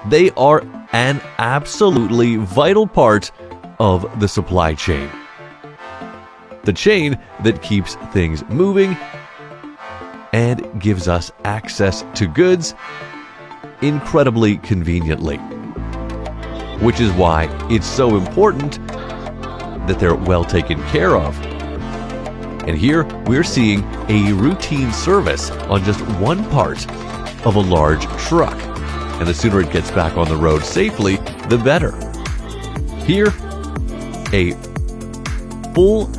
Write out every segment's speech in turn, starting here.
They are an absolutely vital part of the supply chain. The chain that keeps things moving and gives us access to goods incredibly conveniently. Which is why it's so important that they're well taken care of. And here we're seeing a routine service on just one part of a large truck. And the sooner it gets back on the road safely, the better. Here, a full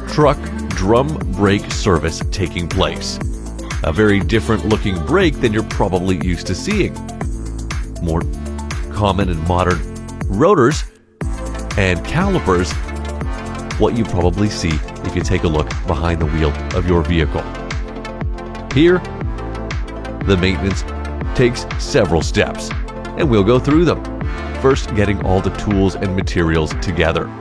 truck drum brake service taking place. A very different looking brake than you're probably used to seeing. More common and modern rotors and calipers, what you probably see if you take a look behind the wheel of your vehicle. Here, the maintenance takes several steps, and we'll go through them. First, getting all the tools and materials together.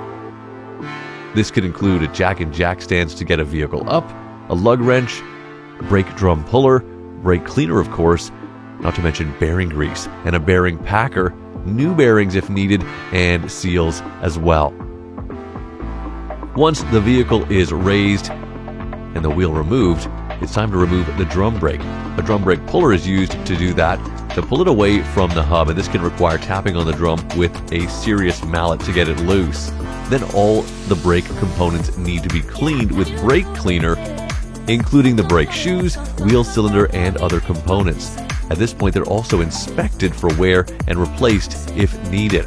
This could include a jack and jack stands to get a vehicle up, a lug wrench, a brake drum puller, brake cleaner of course, not to mention bearing grease, and a bearing packer, new bearings if needed, and seals as well. Once the vehicle is raised and the wheel removed, it's time to remove the drum brake. A drum brake puller is used to do that, to pull it away from the hub, and this can require tapping on the drum with a serious mallet to get it loose. Then all the brake components need to be cleaned with brake cleaner, including the brake shoes, wheel cylinder, and other components. At this point, they're also inspected for wear and replaced if needed.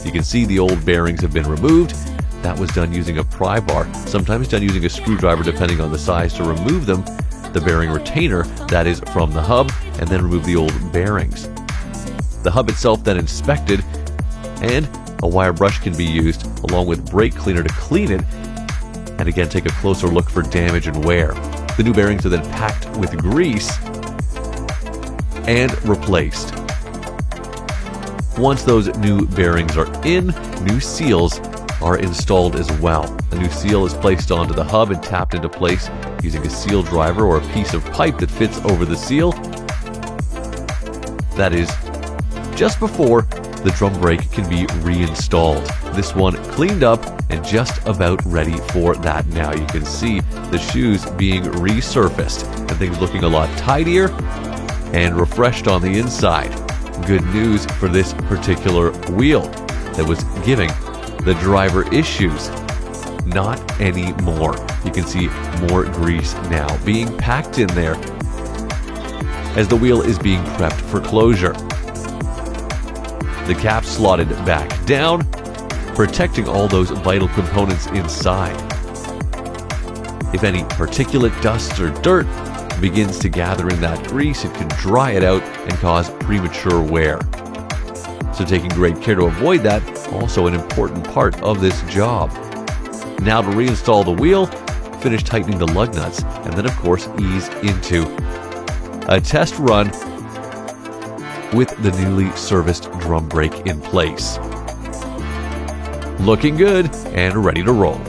You can see the old bearings have been removed. That was done using a pry bar, sometimes done using a screwdriver depending on the size to remove them, the bearing retainer, that is from the hub, and then remove the old bearings. The hub itself then inspected, and a wire brush can be used along with brake cleaner to clean it, and again take a closer look for damage and wear. The new bearings are then packed with grease and replaced. Once those new bearings are in, new seals are installed as well. A new seal is placed onto the hub and tapped into place using a seal driver or a piece of pipe that fits over the seal. That is just before the drum brake can be reinstalled. This one cleaned up and just about ready for that now. You can see the shoes being resurfaced and things looking a lot tidier and refreshed on the inside. Good news for this particular wheel that was giving the driver issues. Not anymore. You can see more grease now being packed in there as the wheel is being prepped for closure. The cap slotted back down, protecting all those vital components inside. If any particulate dust or dirt begins to gather in that grease, it can dry it out and cause premature wear. So taking great care to avoid that, also an important part of this job. Now to reinstall the wheel, finish tightening the lug nuts, and then of course ease into a test run with the newly serviced drum brake in place. Looking good and ready to roll.